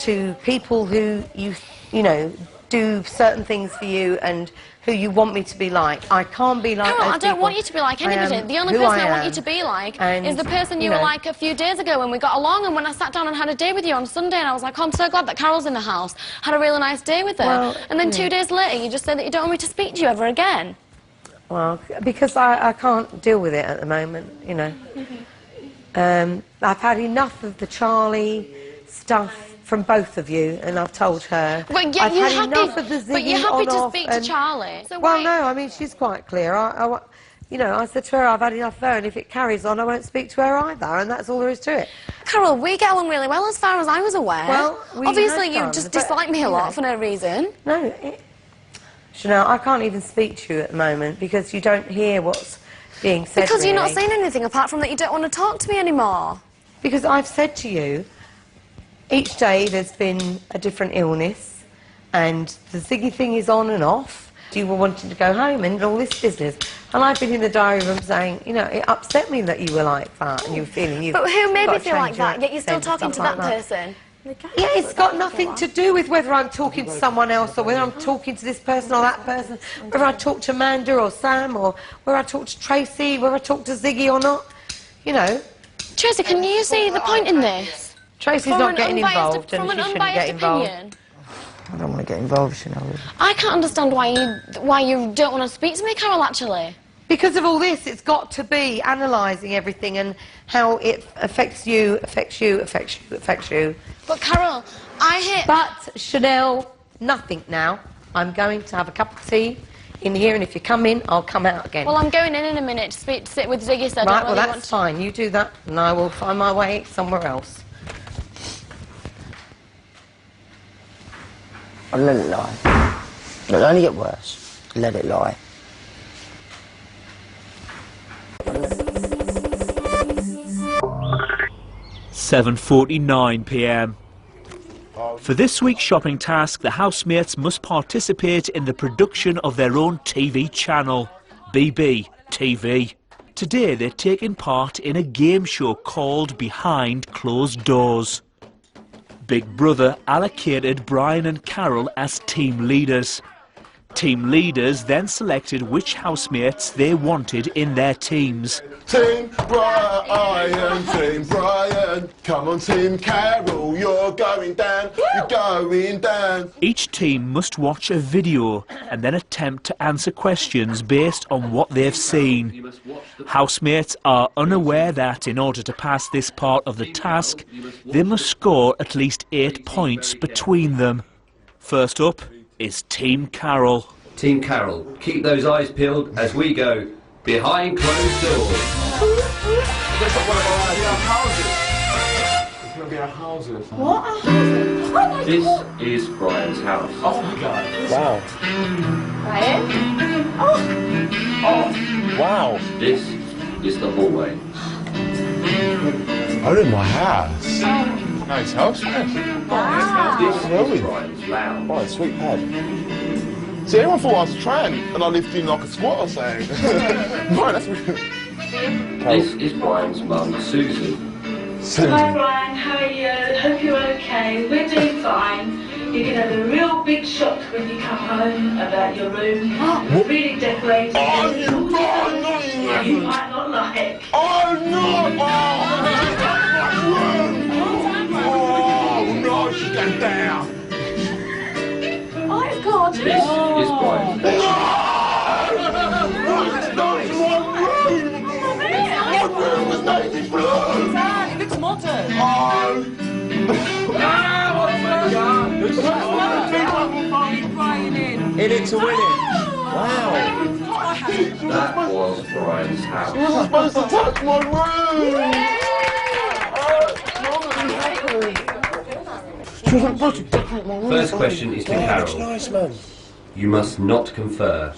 Speaker 3: to people who you know, do certain things for you and who you want me to be like. I can't be like
Speaker 4: Carol,
Speaker 3: those
Speaker 4: I don't
Speaker 3: people.
Speaker 4: want you to be like anybody. The only person I want you to be like is the person you were like a few days ago when we got along, and when I sat down and had a day with you on Sunday, and I was like, oh, I'm so glad that Carol's in the house. Had a really nice day with her. Well, and then 2 days later, you just said that you don't want me to speak to you ever again.
Speaker 3: Well, because I can't deal with it at the moment, you know. I've had enough of the Charlie stuff from both of you, and I've told her.
Speaker 4: But
Speaker 3: I've had enough of the Ziggy
Speaker 4: but you're happy to
Speaker 3: on-off
Speaker 4: speak to Charlie. So
Speaker 3: well, no, I mean, she's quite clear. You know, I said to her, I've had enough of her, and if it carries on, I won't speak to her either, and that's all there is to it.
Speaker 4: Carol, we get on really well as far as I was aware.
Speaker 3: Well,
Speaker 4: obviously you just dislike me a lot for no reason.
Speaker 3: No, Chanel, I can't even speak to you at the moment because you don't hear what's being said.
Speaker 4: Because you're not
Speaker 3: really.
Speaker 4: saying anything apart from that you don't want to talk to me anymore.
Speaker 3: Because I've said to you, each day there's been a different illness, and the Ziggy thing is on and off. You were wanting to go home and all this business. And I've been in the diary room saying, you know, it upset me that you were like that and you were feeling you.
Speaker 4: But who made me feel like that? Yet you're still talking to that person.
Speaker 3: Yeah, it's got nothing to do with whether I'm talking to someone else or whether I'm talking to this person or that person, whether I talk to Amanda or Sam or whether I talk to Tracy, whether I talk to Ziggy or not, you know.
Speaker 4: Tracy, can you see the point in this?
Speaker 3: Tracy's not getting involved, and she shouldn't get involved.
Speaker 10: I don't want to get involved, Chanel.
Speaker 4: I can't understand why you don't want to speak to me, Carol, actually.
Speaker 3: Because of all this, it's got to be analysing everything and how it affects you, affects you, affects you, affects you.
Speaker 4: But, Carol, I hate...
Speaker 3: But, Chanel, nothing now. I'm going to have a cup of tea in here, and if you come in, I'll come out again.
Speaker 4: Well, I'm going in a minute to sit with Ziggy, so I don't
Speaker 3: Right,
Speaker 4: really
Speaker 3: well,
Speaker 4: want
Speaker 3: that's
Speaker 4: to...
Speaker 3: fine. You do that, and I will find my way somewhere else.
Speaker 10: I'll let it lie. It'll only get worse. Let it lie.
Speaker 1: 7:49 p.m. For this week's shopping task, the housemates must participate in the production of their own TV channel, BBTV. Today they're taking part in a game show called Behind Closed Doors. Big Brother allocated Brian and Carol as team leaders. Team leaders then selected which housemates they wanted in their teams.
Speaker 2: Team Brian, come on Team Carol, you're going down, you're going down.
Speaker 1: Each team must watch a video and then attempt to answer questions based on what they've seen. Housemates are unaware that in order to pass this part of the task, they must score at least 8 points between them. First up is Team Carol.
Speaker 13: Team Carol, keep those eyes peeled as we go behind closed doors.
Speaker 2: It's going to be our houses.
Speaker 4: What?
Speaker 13: This is Brian's house.
Speaker 2: Oh my God. Wow.
Speaker 4: Brian?
Speaker 2: Oh, wow.
Speaker 13: This is the hallway.
Speaker 2: I'm in my house. Nice house, yes.
Speaker 4: Wow.
Speaker 13: This is Brian's lounge.
Speaker 2: Oh, sweet pad. See, everyone thought I was trying and I lived in like a squat or something. Right, that's really...
Speaker 13: This is Brian's mum, Susan.
Speaker 14: Hi Brian, how are you? Hope you're okay. We're doing fine. You're going to have a real big shock when you come home about your room. It's really decorated.
Speaker 2: Oh,
Speaker 14: You might not like.
Speaker 2: Oh, no! Oh, no, she's going down.
Speaker 4: Oh, God.
Speaker 13: This is Brian's bed.
Speaker 11: It looks modern.
Speaker 10: In it to win it. Wow.
Speaker 13: That was Brian's house.
Speaker 2: She wasn't supposed to touch my room.
Speaker 13: First question is to Carol.
Speaker 10: Nice, man.
Speaker 13: You must not confer.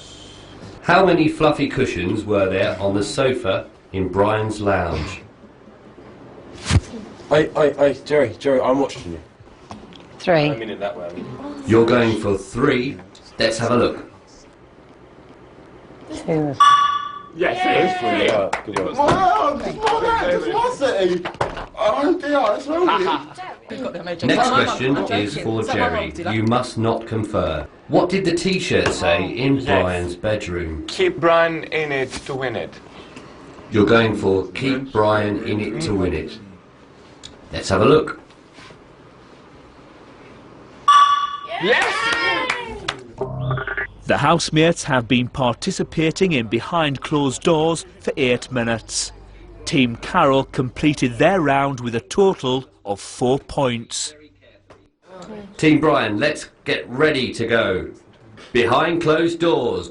Speaker 13: How many fluffy cushions were there on the sofa in Brian's lounge?
Speaker 12: Jerry, I'm watching you.
Speaker 3: 3.
Speaker 12: I mean it that way.
Speaker 13: You're going for 3. Let's have a look.
Speaker 3: 2.
Speaker 12: Yes, it is for you. Good work.
Speaker 2: Wow, this was it. Oh dear, that's lovely.
Speaker 13: Next question is for Jerry. You must not confer. What did the T-shirt say in Brian's bedroom?
Speaker 6: Keep Brian in it to win it.
Speaker 13: You're going for keep Brian in it to win it. Let's have a look.
Speaker 6: Yes!
Speaker 1: The housemates have been participating in Behind Closed Doors for 8 minutes. Team Carol completed their round with a total of 4 points.
Speaker 13: Team Brian, let's get ready to go. Behind closed doors.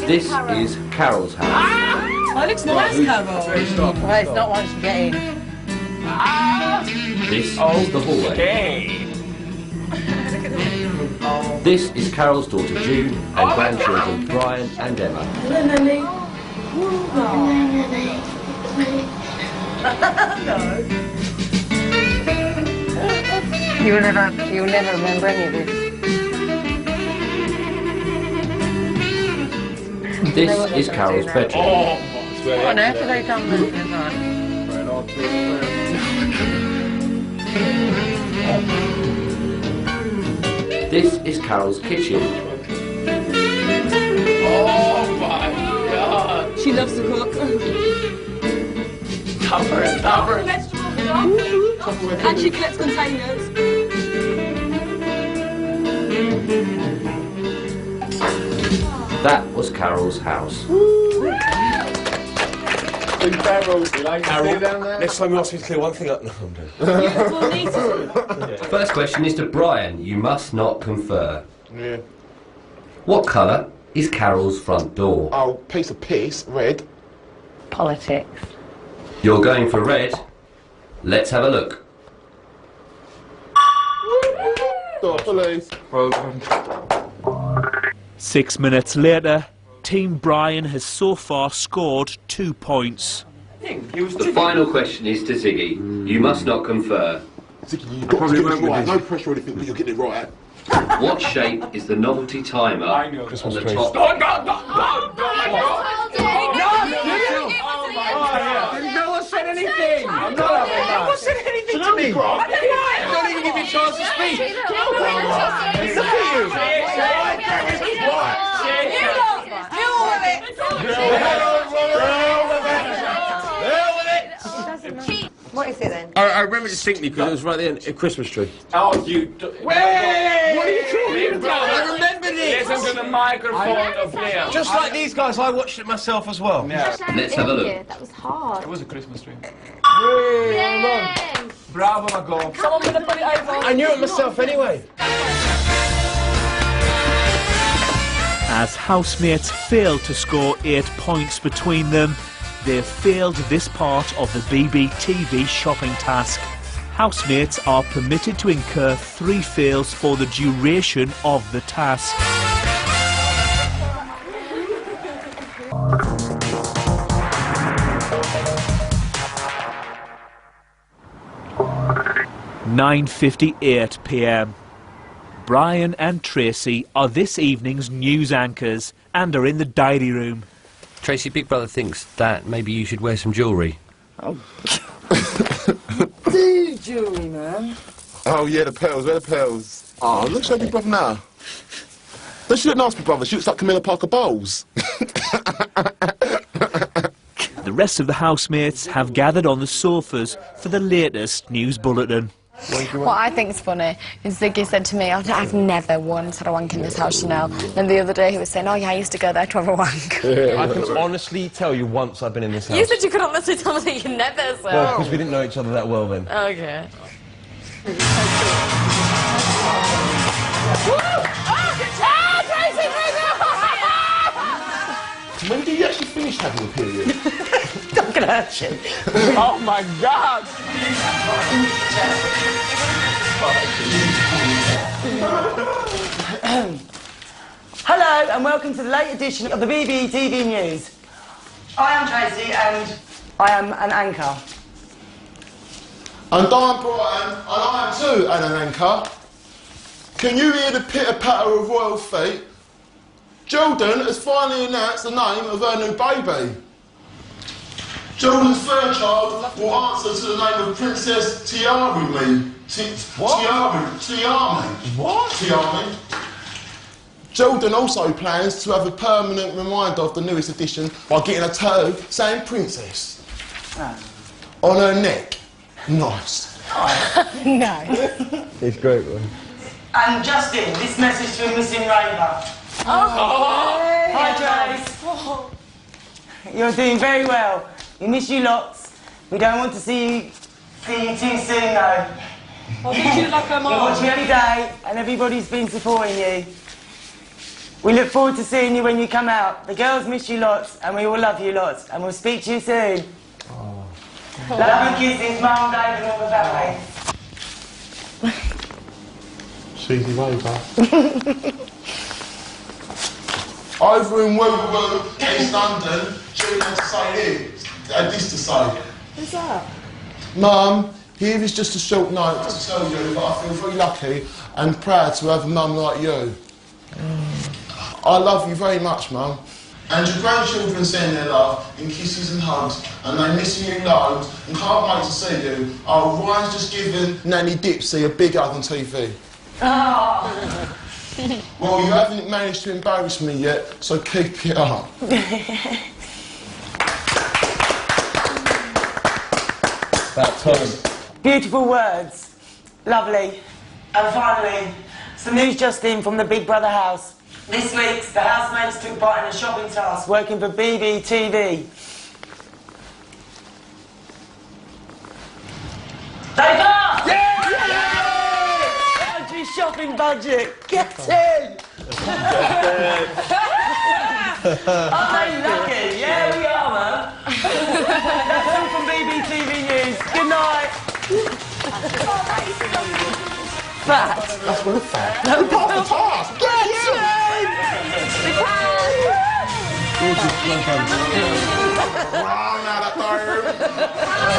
Speaker 13: This is Carol's house.
Speaker 11: Oh, it looks nice, Carol.
Speaker 3: Well, it's not once you get in.
Speaker 13: This is the hallway. This is Carol's daughter June and grandchildren Brian and Emma.
Speaker 14: Hello, Nanny.
Speaker 3: You'll never remember any of this.
Speaker 13: This is Carol's bedroom.
Speaker 3: What on earth have they done with this?
Speaker 13: This is Carol's kitchen.
Speaker 6: Oh my God!
Speaker 11: She loves to cook.
Speaker 9: Cover.
Speaker 11: Vegetable stock. And she collects containers.
Speaker 13: That was Carol's house.
Speaker 9: Carol, next time you ask me to clear one thing up, no, I'm doing.
Speaker 11: We'll need to.
Speaker 13: First question is to Brian. You must not confer.
Speaker 2: Yeah.
Speaker 13: What colour is Carol's front door?
Speaker 2: Oh, piece of piss, red.
Speaker 3: Politics.
Speaker 13: You're going for red. Let's have a look.
Speaker 2: Police.
Speaker 1: 6 minutes later, Team Brian has so far scored 2 points.
Speaker 13: The final question is to Ziggy. You must not confer.
Speaker 2: Ziggy, you've got to get it right. No pressure or anything, but you'll get it right.
Speaker 13: What shape is the novelty timer on the top?
Speaker 6: No one said anything! I'm not having that!
Speaker 9: No one said anything to me!
Speaker 6: I don't even give you a chance to speak! Look
Speaker 9: at you!
Speaker 3: What is it then?
Speaker 9: I remember distinctly because it was right there, a Christmas tree.
Speaker 12: Oh, you...
Speaker 6: Wait! What are you talking about?
Speaker 9: I remember this!
Speaker 12: Listen to the microphone of Liam.
Speaker 9: Just like these guys, I watched it myself as well.
Speaker 12: Yeah.
Speaker 13: Let's have a look.
Speaker 8: That was hard.
Speaker 12: It was a Christmas tree.
Speaker 8: Yay!
Speaker 12: Bravo, my God.
Speaker 11: Someone gonna put it over.
Speaker 9: I knew it myself anyway.
Speaker 1: As housemates failed to score 8 points between them, they've failed this part of the BBTV shopping task. Housemates are permitted to incur 3 fails for the duration of the task. (9:58 p.m). Brian and Tracy are this evening's news anchors and are in the diary room.
Speaker 13: Tracy, Big Brother thinks that maybe you should wear some jewellery.
Speaker 10: Oh. Do jewellery, man.
Speaker 2: Oh, yeah, the pearls. Where are the pearls? Oh, look at Big Brother now. Does she look nice, Big Brother? She looks like Camilla Parker Bowles.
Speaker 1: The rest of the housemates have gathered on the sofas for the latest news bulletin.
Speaker 4: What I think is funny is Ziggy said to me, I've never once had a wank in this house, Chanel. And the other day he was saying, oh yeah, I used to go there to have a wank.
Speaker 9: I can honestly tell you once I've been in this house.
Speaker 4: You said you could honestly tell me that you never, so...
Speaker 9: Well, because we didn't know each other that well then.
Speaker 4: Okay.
Speaker 2: When do you actually finish having a period?
Speaker 10: Don't get hurt you.
Speaker 6: Oh my God!
Speaker 10: Hello and welcome to the late edition of the BBTV News. I am Tracy and I am an anchor.
Speaker 2: And I'm Brian, and I am too an anchor. Can you hear the pitter-patter of royal feet? Jordan has finally announced the name of her new baby. Jordan's third child will answer to the name of Princess Tiarami. Tiarami.
Speaker 9: What?
Speaker 2: Tiarami. Jordan also plans to have a permanent reminder of the newest edition by getting a tattoo saying Princess. On her neck. Nice.
Speaker 4: No.
Speaker 9: It's great, man.
Speaker 10: And Justin, this message to a missing raver. Hi, Trace. You're doing very well. We miss you lots. We don't want to see you too soon, though.
Speaker 11: I'll meet you like a
Speaker 10: We watch you every day, and everybody's been supporting you. We look forward to seeing you when you come out. The girls miss you lots, and we all love you lots, and we'll speak to you soon. Love and kisses, Mum, Dave, and all the family.
Speaker 2: Cheesy raver. Over in Woo, East London, Julie had to say this. Had this to say.
Speaker 11: What's that?
Speaker 2: Mum, here is just a short note to tell you that I feel very lucky and proud to have a mum like you. I love you very much, Mum. And your grandchildren send their love in kisses and hugs, and they're missing you loads and can't wait to see you. Oh, Ryan's just given Nanny Dipsy a big hug on TV.
Speaker 10: Oh.
Speaker 2: Well, you haven't managed to embarrass me yet, so keep it up.
Speaker 12: About time.
Speaker 10: Beautiful words. Lovely. And finally, some news just in from the Big Brother house. This week, the housemates took part in a shopping task working for PDTV. They got! Yeah! Country shopping budget. Get in! I'm lucky. Yeah, we are, man. That's all from BBTV News. Good night. Fat.
Speaker 2: That's what it's fat. No, part of the task. Get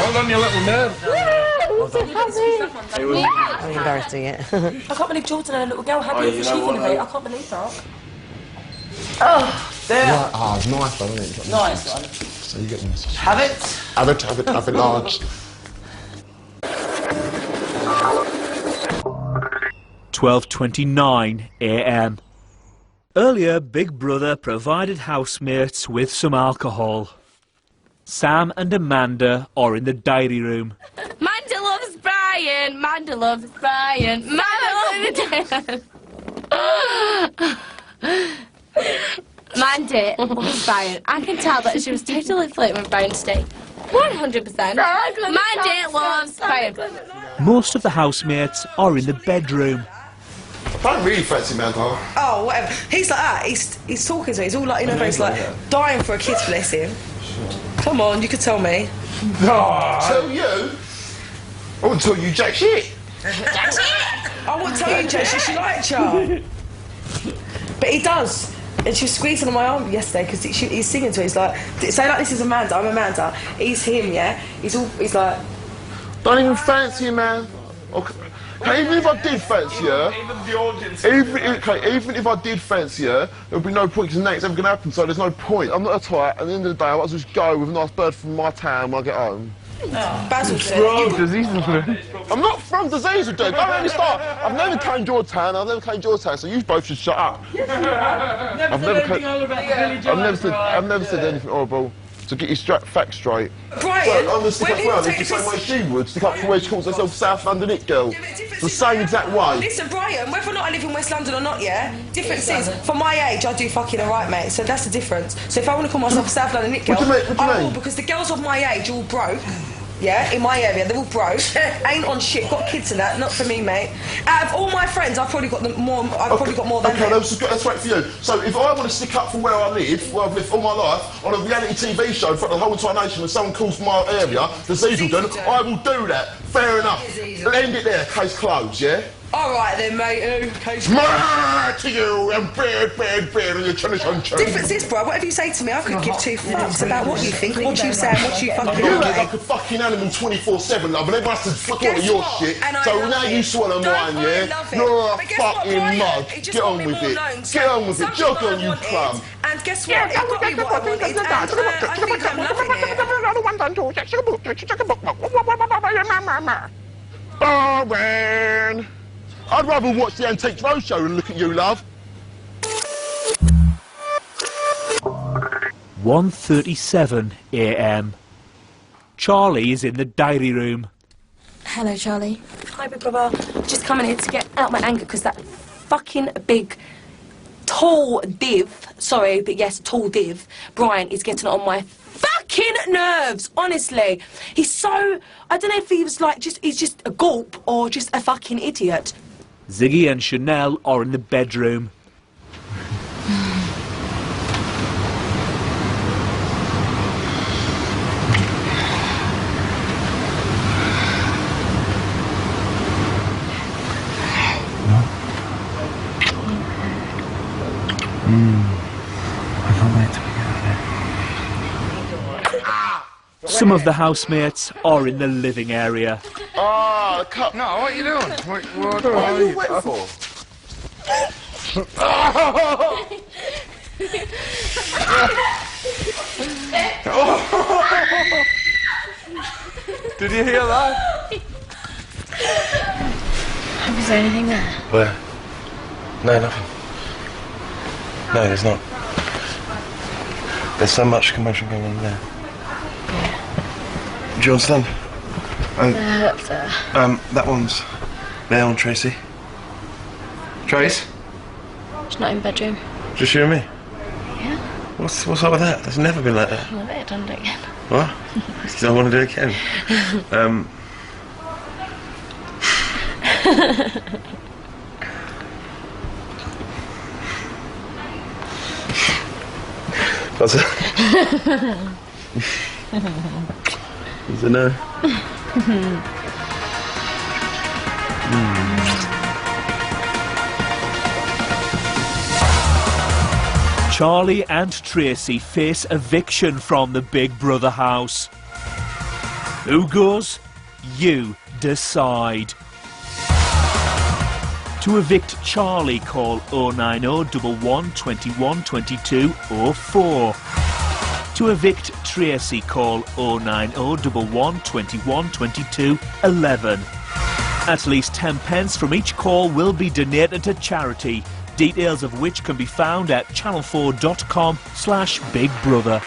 Speaker 12: Hold on your little nerve.
Speaker 3: I'm embarrassed to get.
Speaker 11: I can't believe Jordan and a little girl had it for cheating me. I can't believe that.
Speaker 10: Oh, there.
Speaker 2: Yeah, it's nice though, isn't it?
Speaker 10: Nice one.
Speaker 2: So you get the message.
Speaker 10: Have it.
Speaker 2: Have it large.
Speaker 1: 12:29 a.m. Earlier, Big Brother provided housemates with some alcohol. Sam and Amanda are in the diary room.
Speaker 8: Manda loves Brian. Manda loves Brian. Manda loves Mandy loves Brian. I can tell that she was totally flirting with Brian today. 100%. Mandy loves Brian.
Speaker 1: Most of the housemates are in the bedroom.
Speaker 2: I don't really fancy man, though.
Speaker 7: Oh, whatever. He's like that. He's talking to me. He's all like, you know, he's like dying for a kiss, bless him. Come on, you could tell me.
Speaker 2: Tell you? I wouldn't tell you jack shit.
Speaker 7: Jack shit? I wouldn't tell you jack shit. She liked you. But he does. And she was squeezing on my arm yesterday because he's singing to her. He's like, say like this is Amanda, I'm Amanda. He's him, yeah? He's like...
Speaker 2: Don't even fancy him, man. Okay. Even if I did fancy her,
Speaker 12: Even the audience.
Speaker 2: even if I did fancy her, there would be no point because nothing's ever going to happen, so there's no point. I'm not a type, at the end of the day, I might as well just go with a nice bird from my town when I get home.
Speaker 7: Basil said...
Speaker 2: I'm not from Disease, dude. Don't let me start. I've never claimed your town, so you both should shut up. I've never said anything horrible. So get your facts straight.
Speaker 7: Brian,
Speaker 2: I'm going to stick up for her the same way she would. Stick up for where she calls herself South London It Girl. It's the same exact way.
Speaker 7: Listen, Brian, whether or not I live in West London or not, yeah? Difference is, for my age, I do fucking alright, mate. So that's the difference. So if I want to call myself South London It Girl,
Speaker 2: what do you mean?
Speaker 7: Because the girls of my age are all broke. Yeah, in my area, they're all broke, ain't on shit, got kids and that, not for me, mate. Out of all my friends, I've probably got more than them.
Speaker 2: That's right for you. So if I want to stick up for where I've lived all my life, on a reality TV show in front of the whole entire nation, when someone calls from my area, the Dieselden, I will do that. Fair enough. End it there, case closed, yeah?
Speaker 7: Alright then, mate, case
Speaker 2: closed. To you, and bad, and you're trying to
Speaker 7: difference is, bro, whatever you say to me, I could give two fucks about what you think, what you say, and what you fucking
Speaker 2: do. You're like a fucking animal 24/7, love, and everyone has to fuck all of your shit. So now you swallow mine, yeah? You're a fucking mug. Get on with it. Get on with it. Jog on, you crumb.
Speaker 7: And guess what? It got me what I wanted, and I think I'm loving it.
Speaker 2: Oh, man. I'd rather watch the Antiques Roadshow than look at you, love.
Speaker 1: 1:37 a.m. Charlie is in the diary room.
Speaker 11: Hello, Charlie. Hi, Big Brother. Just coming here to get out my anger because that fucking big, tall div, sorry, but yes, tall div, Brian, is getting on my fucking nerves, honestly. He's so, I don't know if he was like, he's just a gulp or just a fucking idiot.
Speaker 1: Ziggy and Chanel are in the bedroom.
Speaker 12: I can't wait till we get out there.
Speaker 1: Some of the housemates are in the living area.
Speaker 2: Ah, the cup.
Speaker 6: No, what are you doing? What
Speaker 2: are you wet for?
Speaker 6: Did you hear that?
Speaker 4: Was there anything there?
Speaker 15: Where? No, nothing. No, there's not. There's so much commotion going on there. Do you understand? Up there. That one's there on Tracy. Trace?
Speaker 4: She's not in bedroom.
Speaker 15: Just you and me?
Speaker 4: Yeah.
Speaker 15: What's up with that? It's never been like that.
Speaker 4: Well, I done it again.
Speaker 15: What? You don't want to do it again? What's it? Is it no?
Speaker 1: Charlie and Tracy face eviction from the Big Brother house. Who goes? You decide. To evict Charlie, call 090 11 21 22 04. To evict Tracy, call 090 11 21 22 11. At least 10 pence from each call will be donated to charity, details of which can be found at channel4.com/bigbrother.